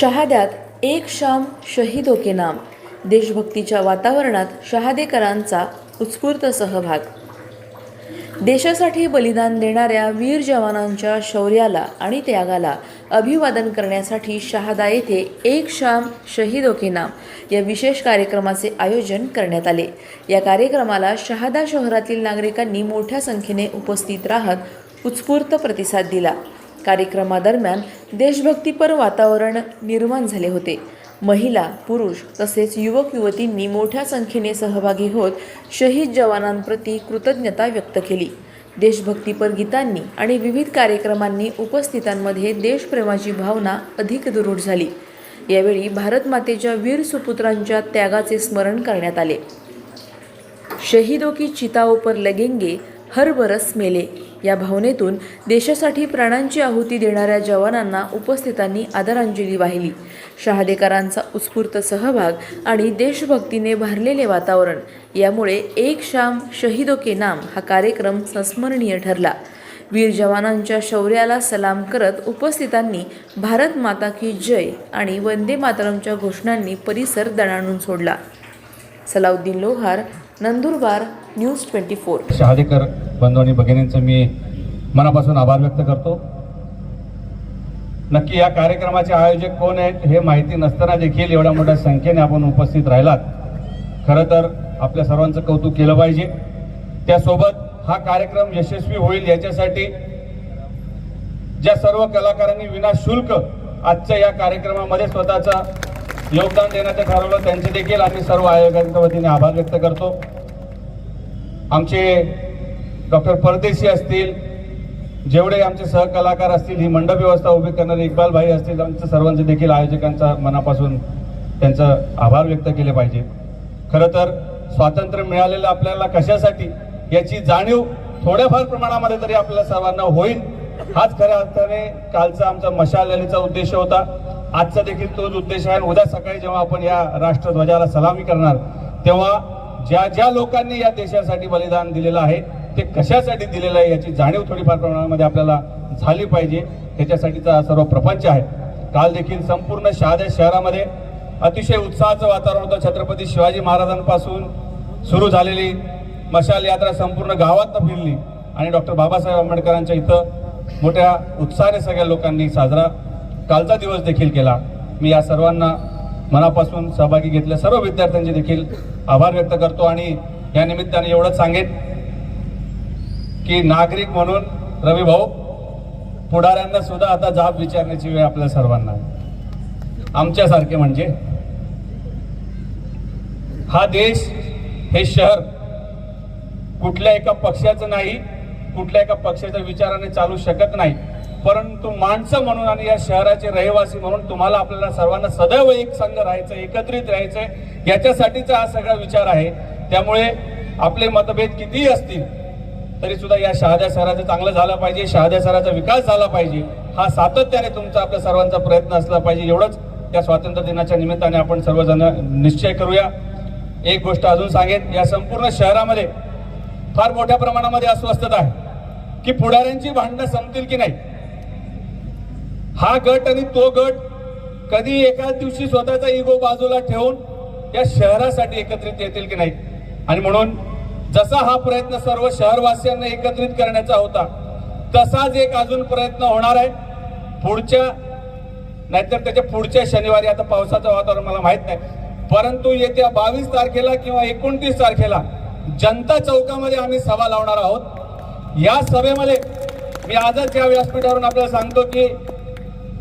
शहाद्यात एक शाम शहीदों के नाम, देशभक्तीच्या वातावरणात शहादेकरांचा उत्स्फूर्त सहभाग। देशासाठी बलिदान देणाऱ्या वीर जवानांच्या शौर्याला आणि त्यागाला अभिवादन करण्यासाठी शहादा येथे एक शाम शहीदों के नाम या विशेष कार्यक्रमाचे आयोजन करण्यात आले। या कार्यक्रमाला शहादा शहरातील नागरिकांनी मोठ्या संख्येने उपस्थित राहत उत्स्फूर्त प्रतिसाद दिला। कार्यक्रमादरम्यान देशभक्तीपर वातावरण निर्माण झाले होते। महिला, पुरुष तसेच युवक युवतींनी मोठ्या संख्येने सहभागी होत शहीद जवानांप्रती कृतज्ञता व्यक्त केली। देशभक्तीपर गीतांनी आणि विविध कार्यक्रमांनी उपस्थितांमध्ये देशप्रेमाची भावना अधिक दृढ झाली। यावेळी भारत मातेच्या वीर सुपुत्रांच्या त्यागाचे स्मरण करण्यात आले। शहीदों की चिताओं पर लगेंगे हर बरस मेले या भावनेतून देशासाठी प्राणांची आहुती देणाऱ्या जवानांना उपस्थितांनी आदरांजली वाहिली। शहादेकरांचा उत्स्फूर्त सहभाग आणि देशभक्तीने भरलेले वातावरण यामुळे एक शाम शहीदों के नाम हा कार्यक्रम संस्मरणीय ठरला। वीर जवानांच्या शौर्याला सलाम करत उपस्थितांनी भारत माता की जय आणि वंदे मातरमच्या घोषणांनी परिसर दणाणून सोडला। सलाउद्दीन लोहार, नंदुरबार, न्यूज 24। शहादेकर बंधू आणि भगिनींचे मी मनापासून आभार व्यक्त करतो। नक्की या कार्यक्रमाचे आयोजक कोण आहेत हे माहिती नसताना देखील एवढ्या मोठ्या संख्येने आपण उपस्थित राहिलात, खरं तर आपल्या सर्वांचं कौतुक केलं पाहिजे। त्यासोबत हा कार्यक्रम यशस्वी होईल याच्यासाठी ज्या सर्व कलाकारांनी विनाशुल्क आजच्या या कार्यक्रमामध्ये स्वतःचा योगदान देण्याचं ठरवलं त्यांचे देखील आम्ही सर्व आयोजकांच्या वतीने आभार व्यक्त करतो। आमचे डॉक्टर परदेशी असतील, जेवढे आमचे सहकलाकार असतील, ही मंडप व्यवस्था उभी करणारे इक्बाल भाई असतील, आमच्या सर्वांचे देखील आयोजकांचा मनापासून त्यांचा आभार व्यक्त केले पाहिजे। खरं तर स्वातंत्र्य मिळालेलं आपल्याला कशासाठी याची जाणीव थोड्याफार प्रमाणामध्ये तरी आपल्याला सर्वांना होईल, हाच खऱ्या अर्थाने कालचा आमचा मशाल रॅलीचा उद्देश होता। आजचा देखील तोच उद्देश आहे। उद्या सकाळी जेव्हा आपण या राष्ट्रध्वजाला सलामी करणार तेव्हा ज्या ज्या लोकांनी या देशासाठी बलिदान दिलेलं आहे ते कशासाठी दिलेलं आहे याची जाणीव थोडीफार प्रमाणामध्ये आपल्याला झाली पाहिजे, ह्याच्यासाठीचा सर्व प्रपंच आहे। काल देखील संपूर्ण शहादा शहरामध्ये अतिशय उत्साहाचं वातावरण होतं। छत्रपती शिवाजी महाराजांपासून सुरू झालेली मशाल यात्रा संपूर्ण गावात फिरली आणि डॉक्टर बाबासाहेब आंबेडकरांच्या इथं मोठ्या उत्साहाने सगळ्या लोकांनी साजरा कालचा दिवस देखील केला। मी या सर्वांना मनापासून सहभागी घेतल्या सर्व विद्यार्थ्यांचे देखील आभार व्यक्त करतो आणि या निमित्ताने एवढंच सांगेन की नागरिक म्हणून रवी भाऊ, पुढाऱ्यांना सुद्धा आता जाब विचारण्याची वेळ आपल्या सर्वांना, आमच्यासारखे म्हणजे हा देश, हे शहर कुठल्या एका पक्षाचं नाही, कुठल्या एका पक्षाच्या विचाराने चालू शकत नाही, परंतु माणसं म्हणून आणि या शहराचे रहिवासी म्हणून तुम्हाला आपल्याला सर्वांना सदैव एक संघ राहायचं, एकत्रित राहायचंय, याच्यासाठीचा हा सगळा विचार आहे। त्यामुळे आपले मतभेद कितीही असतील तरी सुद्धा या शहादा शहराचं चांगलं झालं पाहिजे, शहादा शहराचा विकास झाला पाहिजे, हा सातत्याने तुमचा आपल्या सर्वांचा प्रयत्न असला पाहिजे। एवढंच या स्वातंत्र्य दिनाच्या निमित्ताने आपण सर्वजण निश्चय करूया। एक गोष्ट अजून सांगेन, या संपूर्ण शहरामध्ये फार मोठ्या प्रमाणामध्ये अस्वस्थता आहे की पुढाऱ्यांची भांडणं संपतील की नाही, हा गट आणि तो गट कधी एकाच दिवशी स्वतःचा इगो बाजूला ठेवून या शहरासाठी एकत्रित येतील की नाही। आणि म्हणून जसा हा प्रयत्न सर्व शहरवासियांना एकत्रित करण्याचा होता तसाच एक अजून प्रयत्न होणार आहे पुढच्या, नाहीतर त्याच्या पुढच्या शनिवारी, आता पावसाचं वातावरण मला माहित नाही, परंतु येत्या 22 तारखेला किंवा 29 तारखेला जनता चौकामध्ये आम्ही सभा लावणार आहोत। या सभेमध्ये मी आजच या व्यासपीठावरून आपल्याला सांगतो की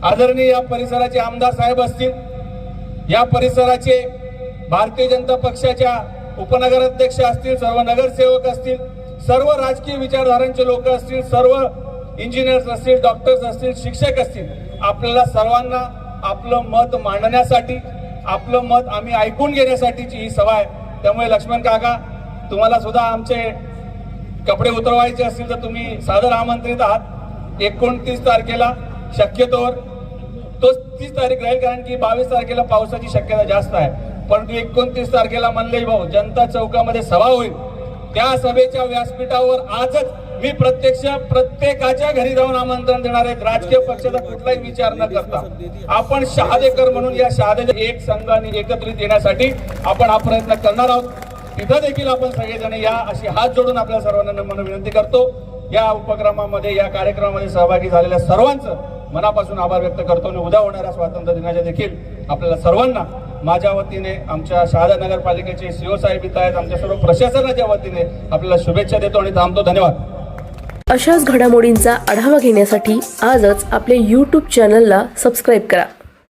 आदरणीय या परिसराचे आमदार साहेब असतील, या परिसराचे भारतीय जनता पक्षाच्या उपनगराध्यक्ष असतील, सर्व नगरसेवक असतील, सर्व राजकीय विचारधारांचे लोक असतील, सर्व इंजिनियर्स असतील, डॉक्टर्स असतील, शिक्षक असतील, आपल्याला सर्वांना आपलं मत मांडण्यासाठी, आपलं मत आम्ही ऐकून घेण्यासाठीची ही सभा आहे। त्यामुळे लक्ष्मण काका, तुम्हाला सुद्धा आमचे कपडे उतरवायचे असतील तर तुम्ही सादर आमंत्रित आहात। 29 तारखेला शक्यतोवर तो 30 तारीख राहील, कारण की 22 तारखेला पावसाची शक्यता जास्त आहे, परंतु 29 तारखेला मनले भाऊ जनता चौकामध्ये सभा होईल। त्या सभेच्या व्यासपीठावर आजच मी प्रत्येकाच्या घरी जाऊन आमंत्रण देणार आहे. राजकीय पक्षाचा कुठलाही विचार न करता आपण शहादेकर म्हणून या शहादेचे एक संघ आणि एकत्रित येण्यासाठी आपण हा प्रयत्न करणार आहोत. तिथं देखील आपण सगळेजण या अशी हात जोडून आपल्या सर्वांना म्हणून विनंती करतो. या उपक्रमामध्ये या कार्यक्रमामध्ये सहभागी झालेल्या सर्वांचं मनापासून आभार व्यक्त करतो आणि उद्या होणाऱ्या स्वातंत्र्य दिनाच्या देखील आपल्याला सर्वांना माझ्या वतीने, आमच्या शहादा नगरपालिकेचे सीओ साहेब इथं आहेत, आमच्या सर्व प्रशासनाच्या वतीने आपल्याला शुभेच्छा देतो आणि थांबतो. धन्यवाद. अशाच घडामोडींचा आढावा घेण्यासाठी आजच आपले YouTube चॅनलला सबस्क्राईब करा.